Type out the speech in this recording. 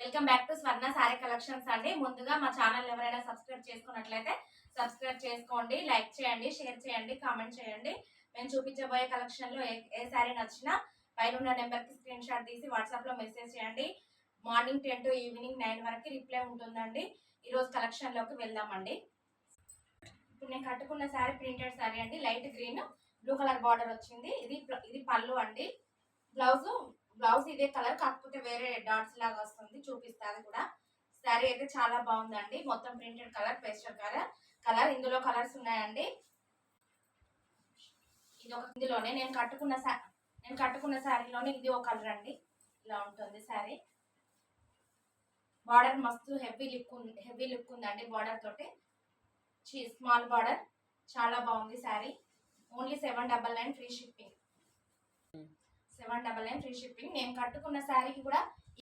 Welcome back to Swarna sorry collections అండి. ముందుగా మా ఛానల్ ఎవరైనా సబ్స్క్రైబ్ చేసుకున్నట్లయితే సబ్స్క్రైబ్ చేసుకోండి, లైక్ చేయండి, షేర్ చేయండి, కామెంట్ చేయండి. మేము చూపించబోయే కలెక్షన్ లో ఏ సారీ నచ్చినా పైన ఉన్న నెంబర్ కి స్క్రీన్ షాట్ తీసి వాట్సాప్ లో మెసేజ్ చేయండి. మార్నింగ్ 10 to ఈవినింగ్ 9 వరకు రిప్లై ఉంటుందండి. ఈ రోజు కలెక్షన్ లోకి వెళ్దామండి. ఇప్పుడు నేను కట్టుకున్న సారీ ప్రింటెడ్ సారీ అండి. Light green blue colour border వచ్చింది. ఇది పళ్ళు అండి. బ్లౌజ్ ఇదే కలర్, కాకపోతే వేరే డాట్స్ లాగా వస్తుంది, చూపిస్తుంది కూడా. శారీ అయితే చాలా బాగుందండి. మొత్తం ప్రింటెడ్ కలర్, పేస్టల్ కలర్ ఇందులో కలర్స్ ఉన్నాయండి. ఇందులోనే నేను కట్టుకున్న శారీలోనే ఇది ఒక కలర్ అండి. ఇలా ఉంటుంది శారీ. బార్డర్ మస్తు హెవీ లుక్ ఉందండి. బార్డర్ తోటి స్మాల్ బార్డర్, చాలా బాగుంది sari. Only 799 free shipping. 799 free shipping. నేను కట్టుకున్న శారీకి కూడా